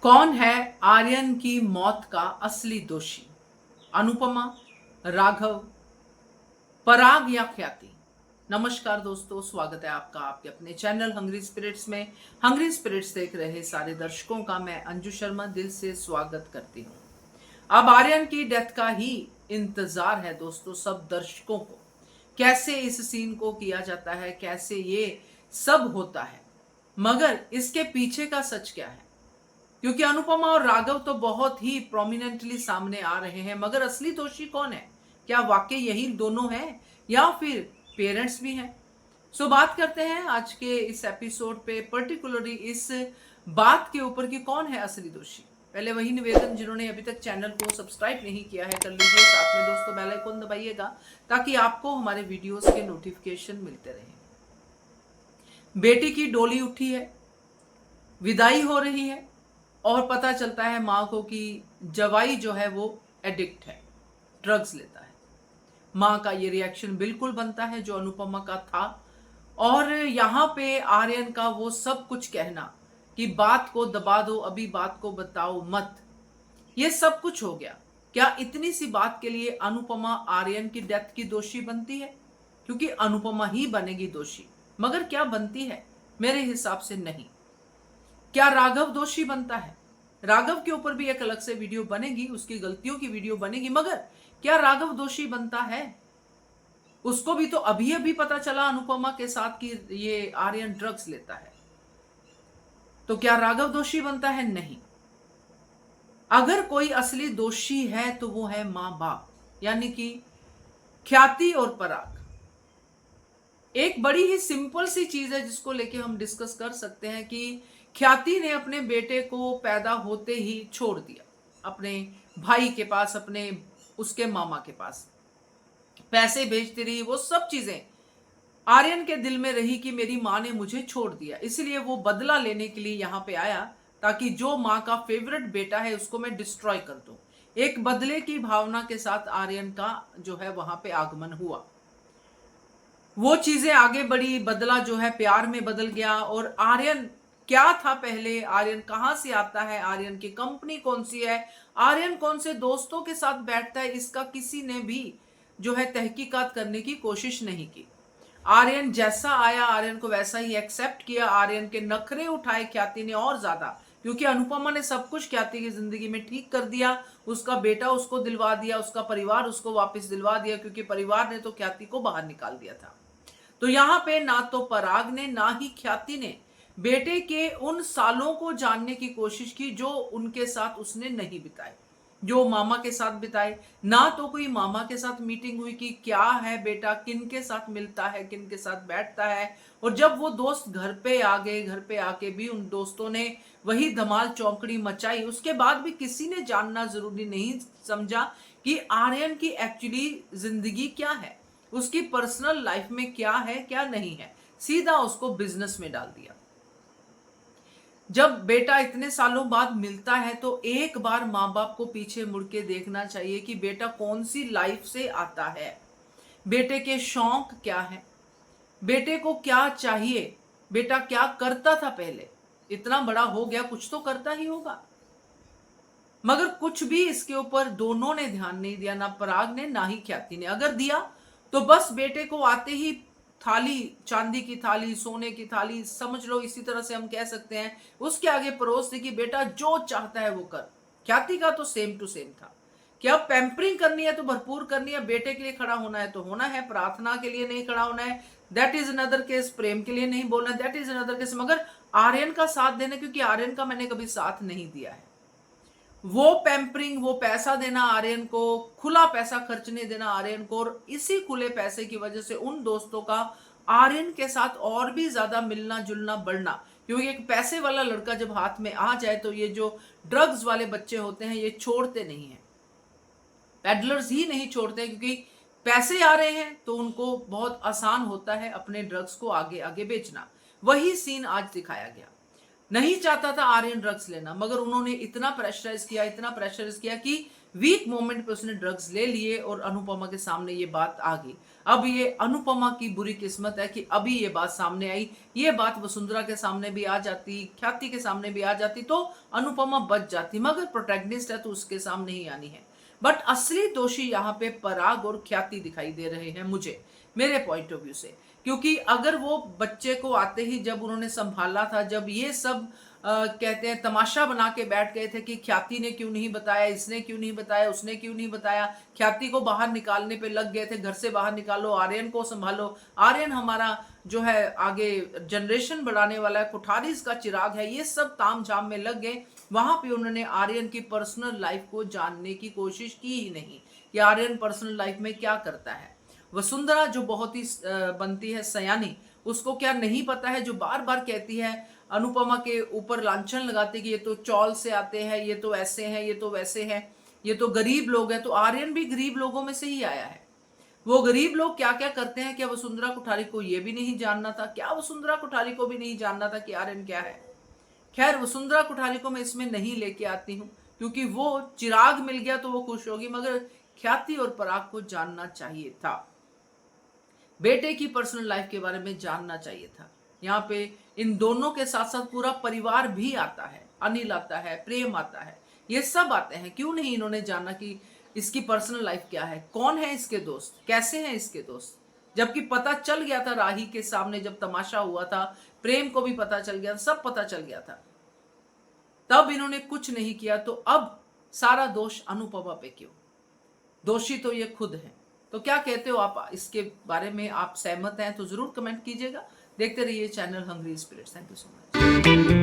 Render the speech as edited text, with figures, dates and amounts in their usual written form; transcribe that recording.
कौन है आर्यन की मौत का असली दोषी? अनुपमा, राघव, पराग या ख्याति? नमस्कार दोस्तों, स्वागत है आपका आपके अपने चैनल हंग्री स्पिरिट्स में। हंग्री स्पिरिट्स देख रहे सारे दर्शकों का मैं अंजू शर्मा दिल से स्वागत करती हूँ। अब आर्यन की डेथ का ही इंतजार है दोस्तों सब दर्शकों को। कैसे इस सीन को किया जाता है, कैसे ये सब होता है, मगर इसके पीछे का सच क्या है? क्योंकि अनुपमा और राघव तो बहुत ही प्रोमिनेंटली सामने आ रहे हैं, मगर असली दोषी कौन है? क्या वाकई यही दोनों हैं या फिर पेरेंट्स भी हैं? सो बात करते हैं आज के इस एपिसोड पे पर्टिकुलरली इस बात के ऊपर कि कौन है असली दोषी। पहले वही निवेदन, जिन्होंने अभी तक चैनल को सब्सक्राइब नहीं किया है कर लीजिए, साथ में दोस्तों बेल आइकन दबाइएगा ताकि आपको हमारे वीडियोस के नोटिफिकेशन मिलते रहे। बेटी की डोली उठी है, विदाई हो रही है और पता चलता है माँ को कि जवाई जो है वो एडिक्ट है, ड्रग्स लेता है। माँ का ये रिएक्शन बिल्कुल बनता है जो अनुपमा का था। और यहाँ पे आर्यन का वो सब कुछ कहना कि बात को दबा दो, अभी बात को बताओ मत, ये सब कुछ हो गया। क्या इतनी सी बात के लिए अनुपमा आर्यन की डेथ की दोषी बनती है? क्योंकि अनुपमा ही बनेगी दोषी, मगर क्या बनती है? मेरे हिसाब से नहीं। क्या राघव दोषी बनता है? राघव के ऊपर भी एक अलग से वीडियो बनेगी, उसकी गलतियों की वीडियो बनेगी, मगर क्या राघव दोषी बनता है? उसको भी तो अभी अभी पता चला अनुपमा के साथ कि ये आर्यन ड्रग्स लेता है, तो क्या राघव दोषी बनता है? नहीं। अगर कोई असली दोषी है तो वो है मां बाप, यानी कि ख्याति और पराग। एक बड़ी ही सिंपल सी चीज है जिसको लेके हम डिस्कस कर सकते हैं कि ख्याति ने अपने बेटे को पैदा होते ही छोड़ दिया अपने भाई के पास, अपने उसके मामा के पास। पैसे भेजती रही, वो सब चीजें आर्यन के दिल में रही कि मेरी माँ ने मुझे छोड़ दिया, इसलिए वो बदला लेने के लिए यहाँ पे आया ताकि जो माँ का फेवरेट बेटा है उसको मैं डिस्ट्रॉय कर दूं। एक बदले की भावना के साथ आर्यन का जो है वहां पे आगमन हुआ। वो चीजें आगे बढ़ी, बदला जो है प्यार में बदल गया। और आर्यन क्या था पहले, आर्यन कहां से आता है, आर्यन की कंपनी कौन सी है, आर्यन कौन से दोस्तों के साथ बैठता है, इसका किसी ने भी जो है तहकीकात करने की कोशिश नहीं की। आर्यन जैसा आया आर्यन को वैसा ही एक्सेप्ट किया। आर्यन के नखरे उठाए ख्याति ने और ज्यादा, क्योंकि अनुपमा ने सब कुछ ख्याति की जिंदगी में ठीक कर दिया। उसका बेटा उसको दिलवा दिया, उसका परिवार उसको वापस दिलवा दिया, क्योंकि परिवार ने तो ख्याति को बाहर निकाल दिया था। तो यहाँ पे ना तो पराग ने ना ही ख्याति ने बेटे के उन सालों को जानने की कोशिश की जो उनके साथ उसने नहीं बिताए, जो मामा के साथ बिताए। ना तो कोई मामा के साथ मीटिंग हुई कि क्या है बेटा, किन के साथ मिलता है, किन के साथ बैठता है। और जब वो दोस्त घर पे आ गए, घर पे आके भी उन दोस्तों ने वही धमाल चौकड़ी मचाई, उसके बाद भी किसी ने जानना जरूरी नहीं समझा कि आर्यन की एक्चुअली जिंदगी क्या है, उसकी पर्सनल लाइफ में क्या है क्या नहीं है। सीधा उसको बिजनेस में डाल दिया। जब बेटा इतने सालों बाद मिलता है तो एक बार माँ बाप को पीछे मुड़ के देखना चाहिए कि बेटा कौन सी लाइफ से आता है, बेटे के शौक क्या है, बेटे को क्या चाहिए, बेटा क्या करता था पहले, इतना बड़ा हो गया कुछ तो करता ही होगा। मगर कुछ भी इसके ऊपर दोनों ने ध्यान नहीं दिया, ना पराग ने ना ही ख्याति ने। अगर दिया तो बस बेटे को आते ही थाली, चांदी की थाली, सोने की थाली समझ लो, इसी तरह से हम कह सकते हैं, उसके आगे परोस दी कि बेटा जो चाहता है वो कर। ख्याति का तो सेम टू सेम था कि अब पैम्परिंग करनी है तो भरपूर करनी है, बेटे के लिए खड़ा होना है तो होना है, प्रार्थना के लिए नहीं खड़ा होना है, दैट इज अनदर केस। प्रेम के लिए नहीं बोलना, दैट इज अनदर केस। मगर आर्यन का साथ देना, क्योंकि आर्यन का मैंने कभी साथ नहीं दिया है, वो पैम्परिंग, वो पैसा देना आर्यन को, खुला पैसा खर्चने देना आर्यन को, और इसी खुले पैसे की वजह से उन दोस्तों का आर्यन के साथ और भी ज्यादा मिलना जुलना बढ़ना। क्योंकि एक पैसे वाला लड़का जब हाथ में आ जाए तो ये जो ड्रग्स वाले बच्चे होते हैं ये छोड़ते नहीं है, पेडलर्स ही नहीं छोड़ते, क्योंकि पैसे आ रहे हैं तो उनको बहुत आसान होता है अपने ड्रग्स को आगे आगे बेचना। वही सीन आज दिखाया गया। नहीं चाहता था आर्यन ड्रग्स लेना, मगर उन्होंने इतना प्रेशराइज किया कि वीक मोमेंट पे उसने ड्रग्स ले लिए और अनुपमा के सामने ये बात आ गई। अब ये अनुपमा की बुरी किस्मत है कि अभी ये बात सामने आई। ये बात वसुंधरा के सामने भी आ जाती, ख्याति के सामने भी आ जाती तो अनुपमा बच जाती, मगर प्रोटैगनिस्ट है तो उसके सामने ही आनी है। बट असली दोषी यहाँ पे पराग और ख्याति दिखाई दे रहे हैं मुझे, मेरे पॉइंट ऑफ व्यू से। क्योंकि अगर वो बच्चे को आते ही जब उन्होंने संभाला था, जब ये सब कहते हैं तमाशा बना के बैठ गए थे कि ख्याति ने क्यों नहीं बताया, इसने क्यों नहीं बताया, उसने क्यों नहीं बताया, ख्याति को बाहर निकालने पे लग गए थे, घर से बाहर निकालो, आर्यन को संभालो, आर्यन हमारा जो है आगे जनरेशन बढ़ाने वाला है, कुठारीज का चिराग है, ये सब ताम झाम में लग गए। वहां पे उन्होंने आर्यन की पर्सनल लाइफ को जानने की कोशिश की ही नहीं कि आर्यन पर्सनल लाइफ में क्या करता है। वसुंधरा जो बहुत ही बनती है सयानी, उसको क्या नहीं पता है, जो बार बार कहती है, अनुपमा के ऊपर लांछन लगाती कि ये तो चौल से आते हैं, ये तो ऐसे हैं, ये तो वैसे हैं, ये तो गरीब लोग हैं। तो आर्यन भी गरीब लोगों में से ही आया है। वो गरीब लोग क्या क्या करते हैं, क्या वसुंधरा कुठारी को ये भी नहीं जानना था? क्या वसुंधरा कुठारी को भी नहीं जानना था कि आर्यन क्या है? खैर, वसुंधरा कुठारी को मैं इसमें नहीं लेके आती हूँ, क्योंकि वो चिराग मिल गया तो वो खुश होगी, मगर ख्याति और पराग को जानना चाहिए था, बेटे की पर्सनल लाइफ के बारे में जानना चाहिए था। यहाँ पे इन दोनों के साथ साथ पूरा परिवार भी आता है, अनिल आता है, प्रेम आता है, ये सब आते हैं। क्यों नहीं इन्होंने जाना कि इसकी पर्सनल लाइफ क्या है, कौन है इसके दोस्त, कैसे हैं इसके दोस्त? जबकि पता चल गया था राही के सामने जब तमाशा हुआ था, प्रेम को भी पता चल गया, सब पता चल गया था, तब इन्होंने कुछ नहीं किया। तो अब सारा दोष अनुपमा पे क्यों? दोषी तो ये खुद है। तो क्या कहते हो आप इसके बारे में? आप सहमत हैं तो जरूर कमेंट कीजिएगा। देखते रहिए channel hungry spirits. Thank you so much.